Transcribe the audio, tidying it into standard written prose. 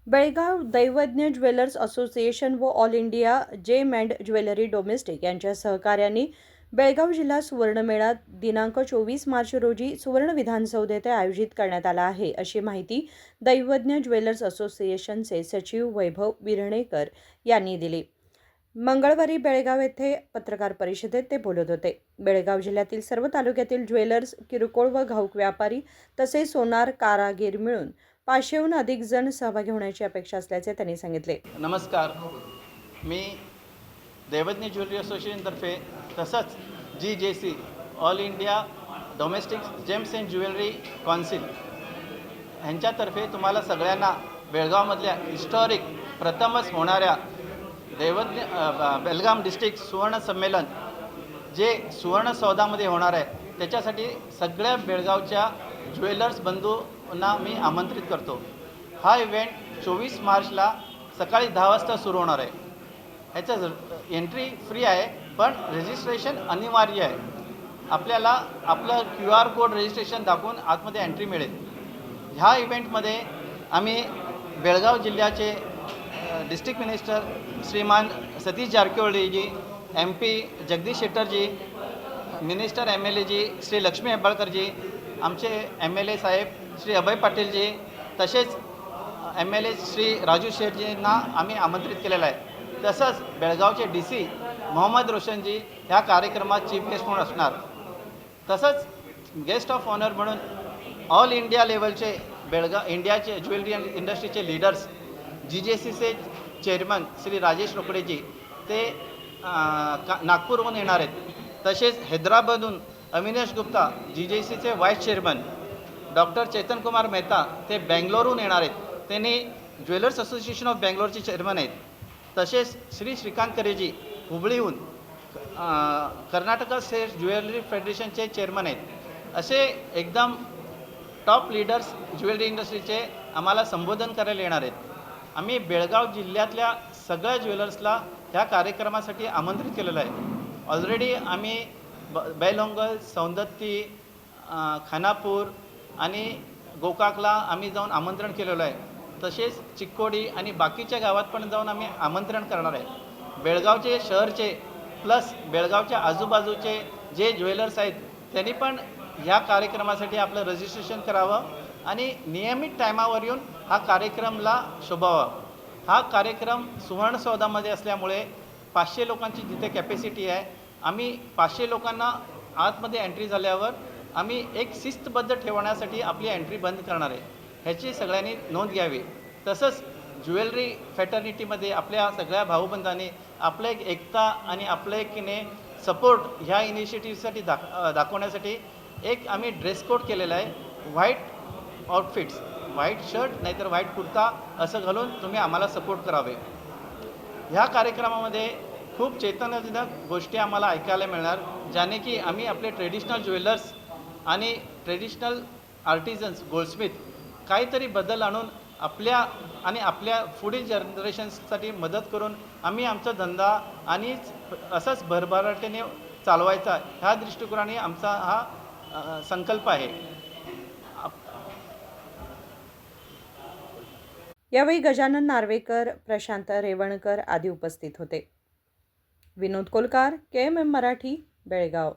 Belgaum Daivadnya jewellers association व all India gem and jewellery domestic यांच्या सहकार्याने बेळगाव जिल्हा सुवर्णमेळा दिनांक 24 मार्च रोजी सुवर्ण विधानसौध येथे आयोजित करण्यात आला आहे, अशी माहिती दैवज्ञ ज्वेलर्स असोसिएशनचे सचिव वैभव विरणेकर यांनी दिली। मंगळवारी बेळगाव येथे पत्रकार परिषदेत ते बोलत होते। बेळगाव जिल्ह्यातील सर्व तालुक्यातील ज्वेलर्स, किरकोळ व घाऊक व्यापारी तसेच सोनार कारागीर मिळून 500हून अधिक जण सहभागी होण्याची अपेक्षा असल्याचे त्यांनी सांगितले। नमस्कार, मी दैवज्ञ ज्वेलरी असोसिएशनतर्फे तसंच GJC all India domestic gems and jewellery council यांच्यातर्फे तुम्हाला सगळ्यांना बेळगावमधल्या हिस्टॉरिक प्रथमच होणाऱ्या दैवज्ञ बेलगाम डिस्ट्रिक्ट सुवर्ण संमेलन जे सुवर्ण सौदामध्ये होणार आहे, त्याच्यासाठी सगळ्या बेळगावच्या ज्वेलर्स बंधूंना मी आमंत्रित करतो। हा इव्हेंट 24 मार्चला सकाळी 10 वाजता सुरू होणार आहे। ह्याचं एंट्री फ्री आहे, पण रजिस्ट्रेशन अनिवार्य आहे। आपल्याला आपलं QR कोड रजिस्ट्रेशन दाखवून आतमध्ये एंट्री मिळेल। ह्या इव्हेंटमध्ये आम्ही बेळगाव जिल्ह्याचे डिस्ट्रिक्ट मिनिस्टर श्रीमान सतीश जारकिहोळीजी, MP जगदीश शेट्टरजी, मिनिस्टर MLA जी श्री लक्ष्मी हेब्बाळकरजी, आमचे MLA साहेब श्री अभय पाटीलजी, तसेच MLA श्री राजू शेठजींना आम्ही आमंत्रित केलेलं आहे। तसंच बेळगावचे DC मोहम्मद रोशनजी ह्या कार्यक्रमात चीफ गेस्ट म्हणून असणार। तसंच गेस्ट ऑफ ऑनर म्हणून ऑल इंडिया लेवलचे इंडियाचे ज्वेलरी इंडस्ट्रीचे लीडर्स, GJCचे चेअरमन श्री राजेश रोकडेजी ते नागपूरहून येणार आहेत। तसेच हैदराबादहून अविनाश गुप्ता GJCचे vice chairman, doctor Chetan Kumar Mehta ते बेंगलोरहून येणार आहेत। त्यांनी ज्वेलर्स असोसिएशन ऑफ बेंगलोरचे चेअरमन आहेत। तसेच श्री श्रीकांत करेजी हुबळीहून कर्नाटक स्टेट ज्वेलरी फेडरेशनचे चेअरमन आहेत। असे एकदम टॉप लीडर्स ज्वेलरी इंडस्ट्रीचे आम्हाला संबोधन करायला येणार आहेत। आम्ही बेळगाव जिल्ह्यातल्या सगळ्या ज्वेलर्सला ह्या कार्यक्रमासाठी आमंत्रित केलेलं आहे। ऑलरेडी आम्ही बेलहोंगल, सौंदत्ती, खानापूर आणि गोकाकला आम्ही जाऊन आमंत्रण केलेलं आहे। तसेच चिक्कोडी आणि बाकीच्या गावात पण जाऊन आम्ही आमंत्रण करणार आहे। बेळगावचे शहरचे प्लस बेळगावच्या आजूबाजूचे जे ज्वेलर्स आहेत त्यांनी पण ह्या कार्यक्रमासाठी आपलं रजिस्ट्रेशन करावं आणि नियमित टायमावर येऊन हा कार्यक्रमला शोभावा। हा कार्यक्रम सुवर्ण सौदामध्ये असल्यामुळे 500 लोकांची जिथे कॅपॅसिटी आहे, आम्ही 500 लोकांना आतमध्ये एंट्री झाल्यावर आम्ही एक शिस्तबद्ध ठेवण्यासाठी आपली एंट्री बंद करणार आहे। ह्याची सगळ्यांनी नोंद घ्यावी। तसंच ज्वेलरी फॅटर्निटीमध्ये आपल्या सगळ्या भाऊबंधांनी आपलं एक एकता आणि आपलं एक सपोर्ट ह्या इनिशिएटिव्हसाठी दाखवण्यासाठी एक आम्ही ड्रेस कोड केलेला आहे। व्हाईट आउटफिट्स, व्हाईट शर्ट नाहीतर व्हाईट कुर्ता असं घालून तुम्ही आम्हाला सपोर्ट करावे। ह्या कार्यक्रमामध्ये खूप चैतन्यजनक गोष्टी आम्हाला ऐकायला मिळणार, ज्याने की आम्ही आपले ट्रेडिशनल ज्वेलर्स आणि ट्रेडिशनल आर्टिझन्स, गोल्डस्मिथ काहीतरी बदल आणून आपल्या पुढील जनरेशन्ससाठी मदत करून आम्ही आमचा धंदा आणि असंच भरभराटीने चालवायचा, ह्या दृष्टिकोनाने आमचा हा संकल्प आहे। यावेळी गजानन नार्वेकर, प्रशांत रेवणकर आदी उपस्थित होते। विनोद कोलकार, KMM मराठी, बेळगाव।